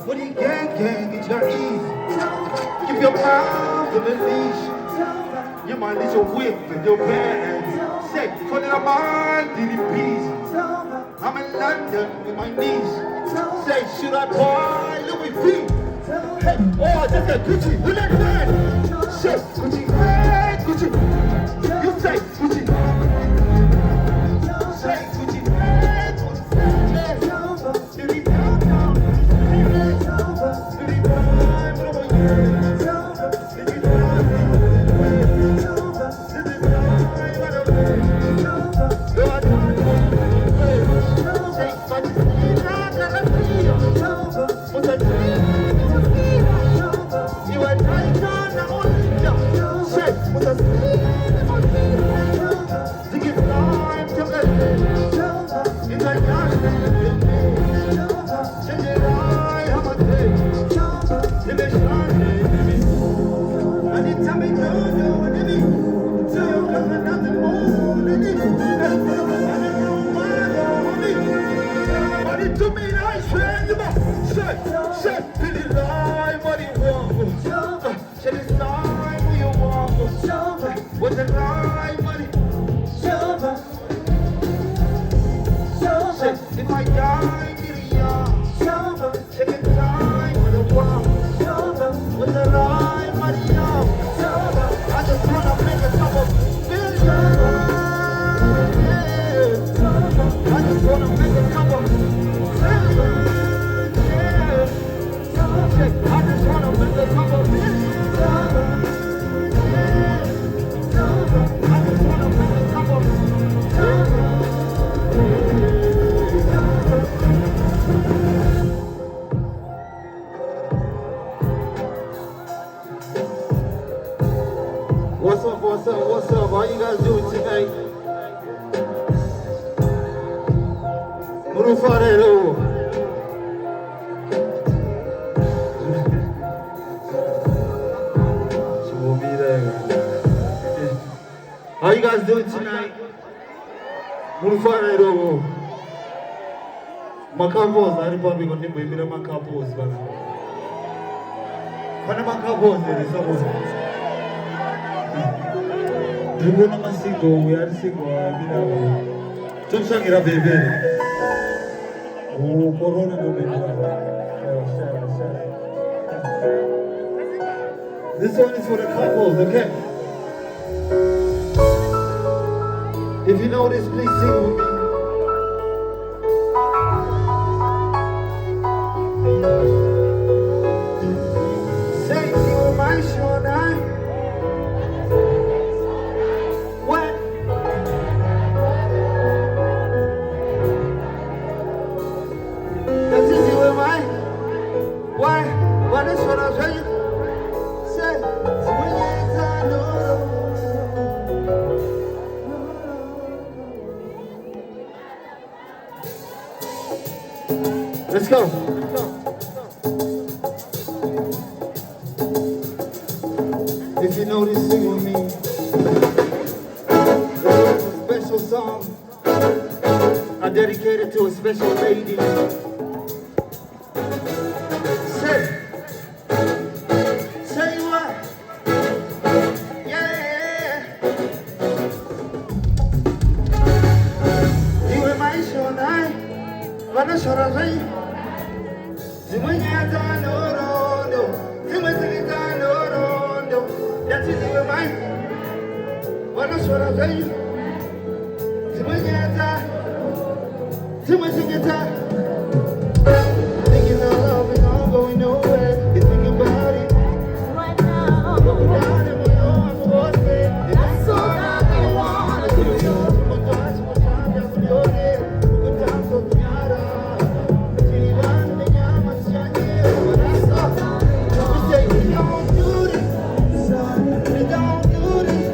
When you gang, it's your ease. Give your mouth a release. You might need your whip and your band. Say, for the man, did it peace. I'm in London with my niece. Say, should I buy Louis V? Hey, oh, that's a Gucci. Who that man? Say, Gucci, hey, Gucci. You say, Gucci. Say, Gucci, hey, Gucci. If I die, get a young. Take a time with a walk. With the line, money young. I just wanna make a couple billion. Yeah. I just wanna make a couple billion. Yeah. I just wanna make a couple billion. Yeah. I just wanna make a couple billion. What's up? How you guys doing tonight? Murufarero. How you guys doing tonight? Murufarero. Makapos, I probably got to be a makapos. What am I makapos? We're not single, we are single. Just sang it up, baby. Oh, Corona, this one is for the couples, okay? If you know this, please sing with me. Say you my shoulder. Let's go. If you know this, sing with me. This is a special song I dedicated to a special lady. Say what? Yeah. You were my show night. Wanna show us right? That's it, you mine. Wanna show us right? Thinking of love is not going nowhere. You think about it right now. But without it, we know I'm supposed to. That's all I wanna do. Don't do this.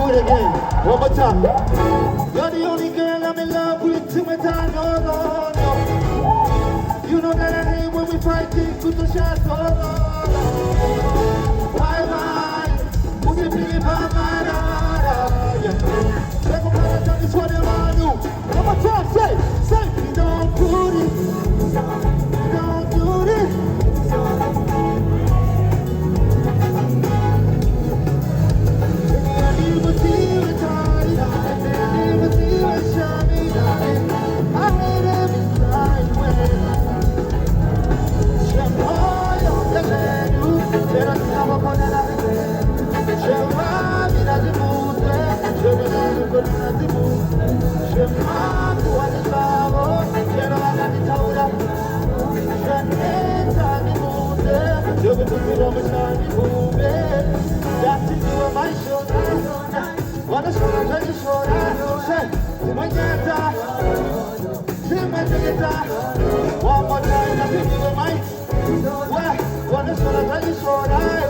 it again. One more time. You're the only girl I'm in love with. Too much time, no, no, no. You know that I hate when we fight things with the shots, no, no, no. Why? Put it in my mind, yeah. Take a minute, tell this what I want to do. One more time, say, we don't put it. We don't do this. One more time, I think you might. One is gonna tell you so right.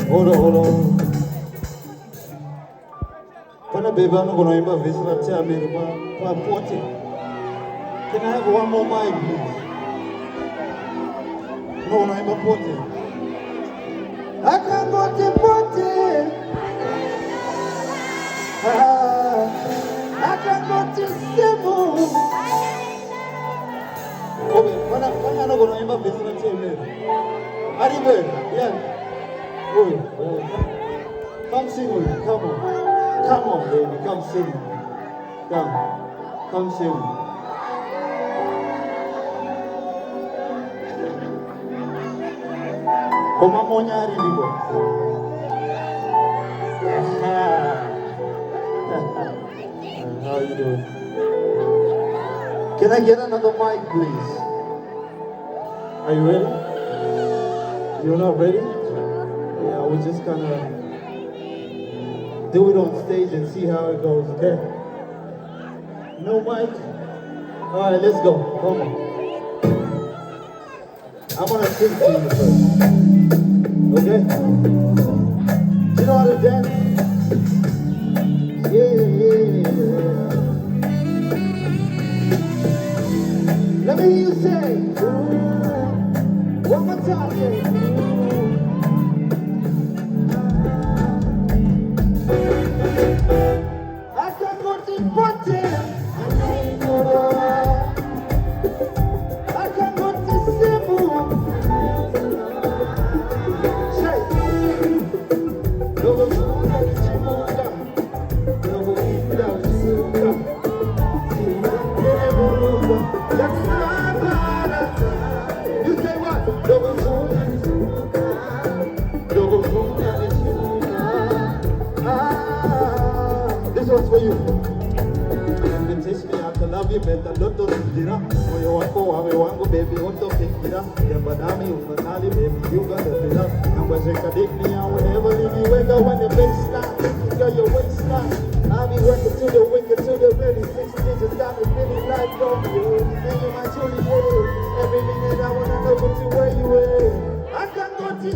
Hold on. Baby, I'm not going to invite visitor. Tell me about 40. Can I have one more mic, please? No, I'm a 40. I can't go to 40. I can't go to 7. Okay, when I'm not going to invite visitor. Tell me. Arriba, yeah. Come sing with me, come on. Come on, baby, come sing. Come sing. Come on, Monyari, Libo. How you doing? Can I get another mic, please? Are you ready? You're not ready? Yeah, we're just gonna do it on stage and see how it goes, okay? No mic? Alright, let's go. Come on. I'm gonna sing to you first. Okay? You know how to dance? Yeah. Let me hear you say, one more time, say, I can go to party. I can go to Cebu. Say, you say what? This one's for you. Teach me how to love you better. Loto Sindira. Moyo wako wawe wangu baby. Oto fikira. Yamba nami umanali baby. You got the feel up. Yamba shake a dick me. I will never leave you. Wake up when the bass starts. Girl, your waistline. I'll be working to the wicked to the ready. 6 digits got me feeling like from you. And you're my Juliet. Every minute I wanna know what you where you at. I can go to